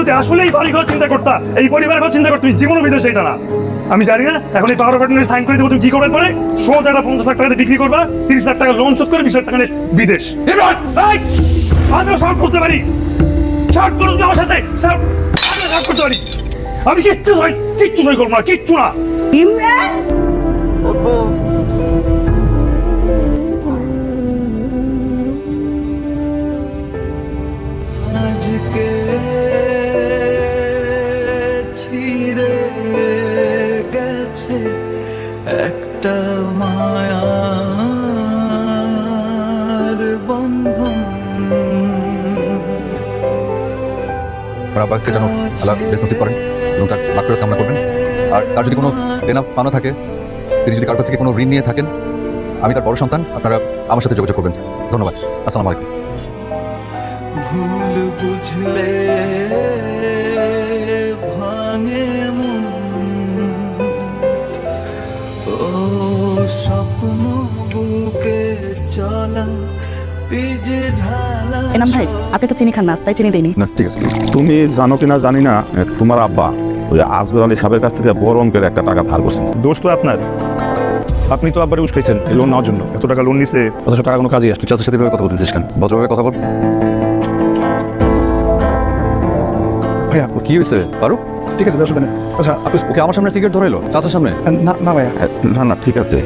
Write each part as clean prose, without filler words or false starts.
যদি আসলেই বাড়ি ঘর চিন্তা করতা, এই পরিবারের কথা চিন্তা করতে জীবনও বিদেশে এটা না। আমি জানি না এখন এই পাওয়ার প্যাটার্নে সাইন করে দেবো, তুমি কি করবে পরে সোজা 50 লাখ টাকাতে বিক্রি করবা, 30 লাখ টাকা লোন শোধ করে 20 লাখ টাকা বিদেশ। আমিও শর্ট করতে পারি, শর্ট করুন আমার সাথে, আমিও শর্ট করতে পারি। আমি কিচ্ছু সই করবো না, কিচ্ছু না। ইমরান আজকে ছিঁড়ে গেছে একটা মায়ার বন্ধন। আব্বাকে যেন আল্লাহ বেশ নসিব করেন এবং তার মাগফিরাত কামনা করবেন। আর তার যদি কোনো দেনা পাওনা থাকে, তিনি যদি কারোর কাছ থেকে কোনো ঋণ নিয়ে থাকেন, আমি তার বড় সন্তান, আপনারা আমার সাথে যোগাযোগ করবেন। ধন্যবাদ। আসসালামু আলাইকুম। ভুল বুঝলে ভাঙে মন, ও স্বপ্ন বুকে চলা পিজে ঢালা। এনাম ভাই, আপনি তো চিনি খান না, তাই চিনি দেয়নি। না ঠিক আছে। তুমি জানো কিনা জানি না, তোমার আব্বা ওই আসগর আলী সাহেবের কাছ থেকে বড় অঙ্কের একটা টাকা ধার করছেন। দোষ তো আপনার, আপনি তো আব্বারে উস্কাইছেন লোন নেওয়ার জন্য। এত টাকা লোন নিছে, অথচ টাকা কোনো কাজে আসলে চাচার সাথে এভাবে কথা বলতেছিস কেন? ভদ্রভাবে কথা বল। ভাইয়া কি হয়েছে পারু? ঠিক আছে অসুবিধা নেই। আচ্ছা আপনি ওকে আমার সামনে সিগারেট ধরে এলো, চাচার সামনে। না না ভাইয়া, না না ঠিক আছে।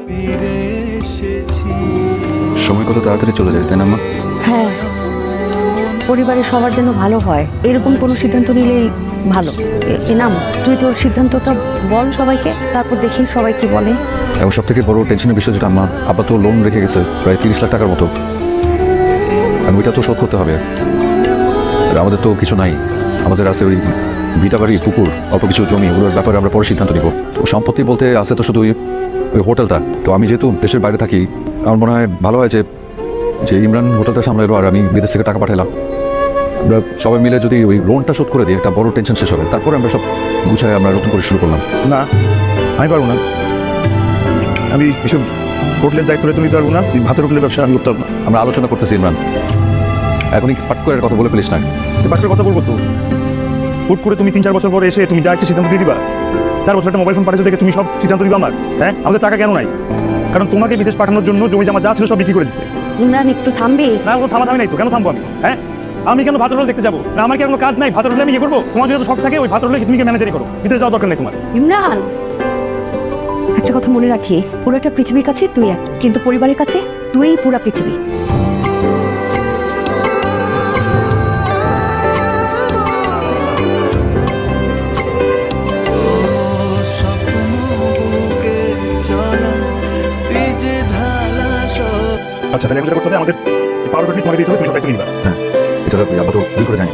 ফিরে এসেছি সময় কত তাড়াতাড়ি চলে যায়, তাই না মা? হ্যাঁ, পরিবারের সবার জন্য ভালো হয় এরকম কোনো সিদ্ধান্ত নিলেই ভালো। এনাম, তুই তোর সিদ্ধান্তটা বল সবাইকে, তারপর দেখি সবাই কি বলে। এবং সব থেকে বড় টেনশনের বিষয় যেটা, আমার আব্বা তো লোন রেখে গেছে প্রায় 30 লাখ টাকার মতো, আর ওইটা তো শোধ করতে হবে। আর আমাদের তো কিছু নাই, আমাদের আছে ওই ভিটা বাড়ি, পুকুর, অল্প কিছু জমি, ওগুলোর ব্যাপারে আমরা পরে সিদ্ধান্ত নিব। তো সম্পত্তি বলতে আছে তো শুধু ওই হোটেলটা। তো আমি যেহেতু দেশের বাইরে থাকি, আমার মনে হয় ভালো হয় যে ইমরান হোটেলটা সামলাইলো আর আমি বিদেশ থেকে টাকা পাঠালাম। আমরা সবাই মিলে যদি ওই লোনটা শোধ করে দিই, একটা বড় টেনশন শেষ হবে। তারপরে আমরা সব গুছায় আমরা নতুন করে শুরু করলাম। না আমি পারবো না। আমি এসব হোটেলের দায়িত্ব নিতে নিতে পারবো না। ভাতের হোটেলের ব্যবসা আমি করতে পারবো না। আমরা আলোচনা করতেছি ইমরান, এখনই পাট করে কথা বলে ফেলিস না। বাকির কথা বলবো তো, হুট করে তুমি 3-4 বছর পরে এসে তুমি যা ইচ্ছে সিদ্ধান্ত দিয়ে দিবা। 4 বছর একটা মোবাইল ফোন পাঠিয়েছো দেখে তুমি সব সিদ্ধান্ত দিবা আমার? হ্যাঁ, আমাদের টাকা কেন নাই? কারণ তোমাকে বিদেশ পাঠানোর জন্য জমি জমা যা ছিল সব বিক্রি করে দিচ্ছে। ইমরান একটু থামবি? না, কোনো থামাথামি নাই তো, কেন থামবো আমি? হ্যাঁ, আমি কেন ভাতের হোটেল দেখতে যাবো? না আমার কি কোনো কাজ নাই? ভাতের হোটেলে আমি ইয়ে করবো? তোমার যদি শখ থাকে ওই ভাতের হোটেলে তুমি ম্যানেজারি করো, বিদেশ যাওয়ার দরকার নেই তোমার। ইমরান, একটা কথা মনে রাখি, পুরোটা পৃথিবীর কাছে তুই এক, কিন্তু পরিবারের কাছে তুই পুরা পৃথিবী। আচ্ছা, তাহলে আমাদের করতে হবে, আমাদের পাওয়ার কাটলি তোমাকে দিতে হবে, তুমি সব দায়িত্ব নিবা। হ্যাঁ, এটা তো আব্বা তো ভুল করে জানি,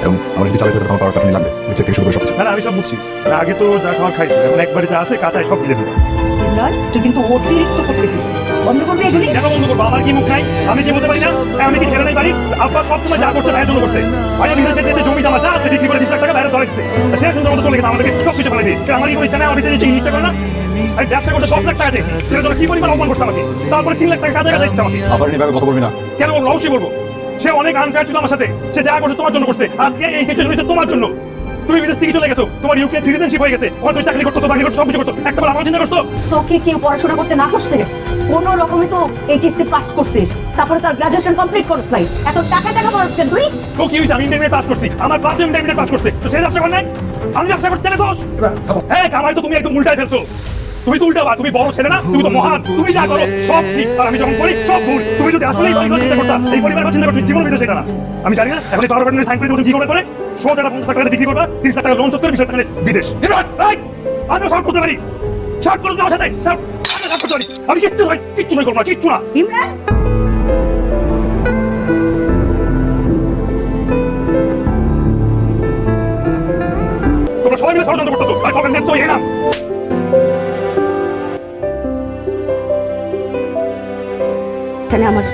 এবং আমার যদি চালাতে আমার পাওয়ার কাটনি লাগবে, নিচে থেকে শুরু করে সব কিছু। না না, আমি সব বুঝছি। আগে তো যা খাওয়ার খাইছো, এখন একবারে যা আছে কাঁচায় সব বিদেশ দিবা। ইমরান, তুই কিন্তু অতিরিক্ত করতেছিস, বন্ধ করবি এগুলি। কেন বন্ধ করবো? আমার কি মুখ নাই? আমি কি বলতে পারি না? আমি কি ছেড়ে নাই বাড়ি? আব্বা সবসময় যা করতে ভাইয়ের জন্য করছে। ভাইয়া বিদেশে যেতে জমি জমা যা আছে বিক্রি করে 20 লাখ টাকা বাইরে ধরেছে। সে সুন্দর মতো চলে গেছে, আমাদেরকে সব কিছু ফেলে দিয়ে। আমার কোনো ইচ্ছা নেই, আমার বিদেশে ইচ্ছা করে না। আমি ব্যবসা করতে 10 লাখ টাকা চাইছি, সেটার জন্য কি পরিমাণ অপমান করছে আমাকে। তারপরে 3 লাখ টাকা কাজে কাজে দিচ্ছে আমাকে। আবার এভাবে কথা বলবি না। কেন বলবো? অবশ্যই বলবো। সে অনেক আনফেয়ার ছিল আমার সাথে, সে যা করছে তোমার জন্য করছে। আজকে এই সিচুয়েশন হয়েছে তোমার জন্য। তুমি বিদেশ থেকে চলে গেছো, তোমার ইউকে সিটিজেনশিপ হয়ে গেছে, তুমি চাকরি করতো, বাকি করতো, সবকিছু করতো। একটা বার আমার চিন্তা করতো? তোকে কেউ পড়াশোনা করতে না করছে? কোনো রকমে তো এইচএসসি পাস করছিস, তারপরে তোর গ্রাজুয়েশন কমপ্লিট করছ নাই, এত টাকা টাকা পড়াস কেন তুই? তো কি হয়েছে? আমি ইন্টারমিডিয়েট পাস করছি, আমার বাপ ইন্টারমিডিয়েট পাস করছে, তো সে ব্যবসা করে নাই, আমি ব্যবসা করতে চাই দোষ? হ্যাঁ, কামাই তো তুমি একদম উল্টায় ফেলছো। তুমি তো উল্টা, তুমি বড় ছেলে না, তুমি তো মহান, তুমি যা করো সব ঠিক, আর আমি যখন করি সব ভুল। তুমি যদি আসলেই বাড়ি ঘর চিন্তা করতা, এই পরিবারের কথা চিন্তা করতে জীবন বিদেশে এটা না। আমি জানি না এখন এই পাওয়ার প্যাটার্নে সাইন করে দেবো, তুমি কি করবে পরে সোজা 50 লাখ টাকা বিক্রি করবা, 30 লাখ টাকা লোন শোধ করে 20 লাখ টাকা বিদেশ। আমিও শর্ট করতে পারি, শর্ট করতে আমার সাথে, আমি শর্ট করতে পারি। আমি কিচ্ছু সই করবো না, কিচ্ছু না। ইমরান, তোমরা সবাই মিলে ষড়যন্ত্র করতেছো, আর কখন নেব তো এই নাম। এখানে আমার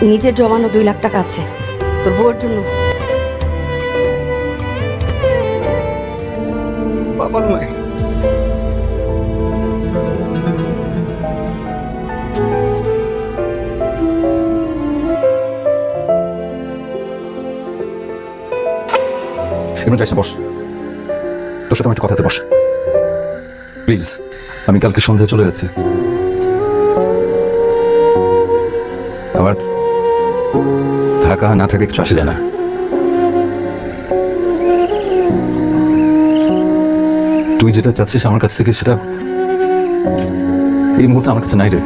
নিজের জমানো 2 লাখ টাকা আছে তোর বউয়ের জন্য। বাবার নয়, এমন চাইছে, বস, তোর সাথে আমার একটু কথা আছে, বস প্লিজ। আমি কালকে সন্ধ্যায় চলে যাচ্ছি। আমার থাকা না থাকে কিছু আসে যায় না। তুই যেটা চাচ্ছিস আমার কাছ থেকে, সেটা এই মুহূর্তে আমার কাছে নাই রে।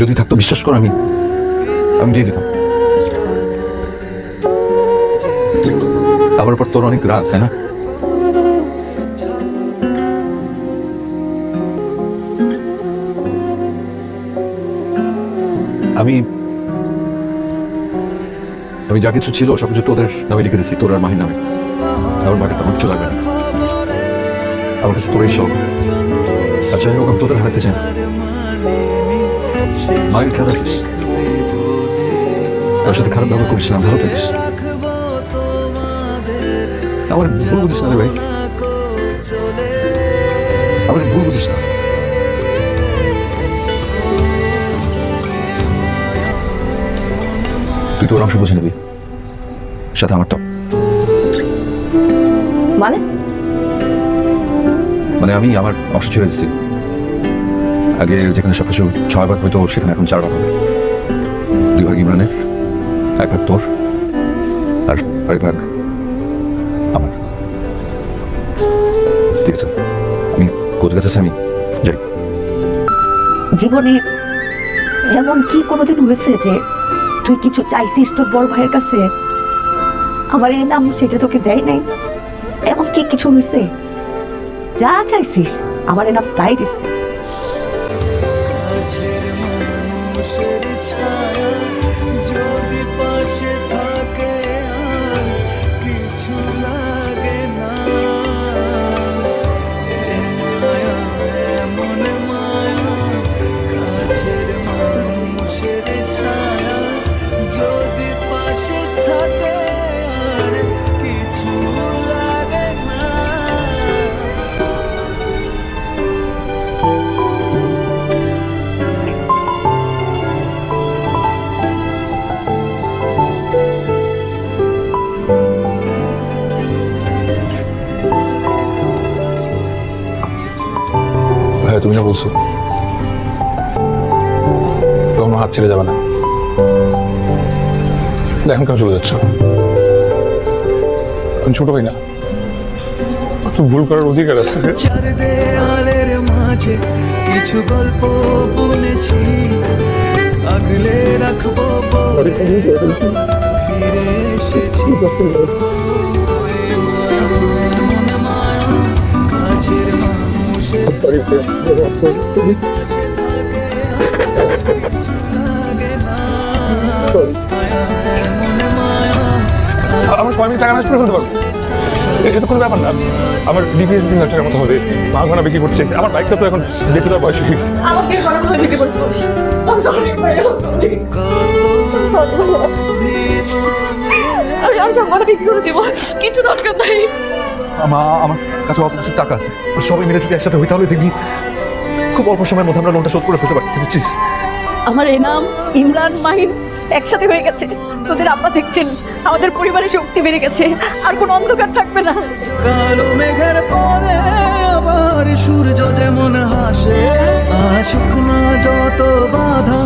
যদি থাকতো বিশ্বাস কর, আমি দিয়ে দিতাম। আমার উপর তোর অনেক রাগ, তাই না? আমি যা কিছু ছিল সবকিছু তোদের নামে লিখে দিচ্ছি, তোর আর মাহির নামে। আমার মাকে তেমন কিছু লাগবে না, আমার কাছে তোর এই শখ। আচ্ছা, আমি তোদের হারাতে চাই না। মায়ের খেয়াল রাখিস, তার সাথে খারাপ ব্যবহার করিস না, ভালো থাকিস। আমার ভুল বুঝিস না রে ভাই, আমার ভুল বুঝিস না। তুই তোর অংশ বুঝে নিবি, সাথে আমারটা। মানে আমি আমার অংশ ছেড়ে দিচ্ছি। আগে যেখানে সবকিছু 6 ভাগ হইতো, সেখানে এখন 4 ভাগ হবে। 2 ভাগ ইমরানের, 1 ভাগ তোর, আর 1 ভাগ আমার। ঠিক আছে, আমি কোথায় কাছে আমি যাই। জীবনে এমন কি কোনোদিন হয়েছে যে তুই কিছু চাইছিস তোর বড় ভাইয়ের কাছে, আমার এই নাম সেটা তোকে দেয় নাই? এমন কি কিছু হয়েছে? যা চাইছিস আমার এই নাম তাই দিছে। কাছের মানুষের ছায়া যদি পাশে থাকে আর কিছু লাগে না। এ মায়া এমন মায়া, কাছের মানুষের ছায়া যদি পাশে থাকে আর কিছু লাগে না। ভাইয়া, তুমি না বলছো তোমার হাত ছেড়ে যাবে না, এখন কেন চলে যাচ্ছ? আমি ছোট ভাই না, তো ভুল করার অধিকার আছে। চার দেয়ালের মাঝে কিছু গল্প বলেছি, আগলে রাখবো বলে ফিরে এসেছি। মন মায়া, কাছের মানুষের কিছু লাগে না। মায়া এমন মায়া, আমার 6 মিনিট টাকা নষ্ট করে ফেলতে পারবো, এটা কোনো ব্যাপার না। আমার ডিপিএস 3 লাখ টাকার মতো হবে। মা ঘোড়া বিক্রি করছে, আমার বাইকটা তো এখন বেঁচে দেওয়ার বয়স হয়ে গেছে। আমাকে ঘরে ঘরে বিক্রি করতে হবে। আমি সরি ভাই, আমি আর সব ঘরে বিক্রি করে দিব, কিছু দরকার নাই। আমার কাছে অল্প কিছু টাকা আছে, সবাই মিলে যদি একসাথে হই তাহলে দেখবি খুব অল্প সময়ের মধ্যে আমরা লোনটা শোধ করে ফেলতে পারতেছি, বুঝছিস? আমার এনাম, ইমরান, মাহিন একসাথে হয়ে গেছে। তোদের আব্বা দেখছেন, আমাদের পরিবারের শক্তি বেড়ে গেছে, আর কোনো অন্ধকার থাকবে না। কালো মেঘের পরে আবার সূর্য যেমন হাসে, আসুক না যত বাধা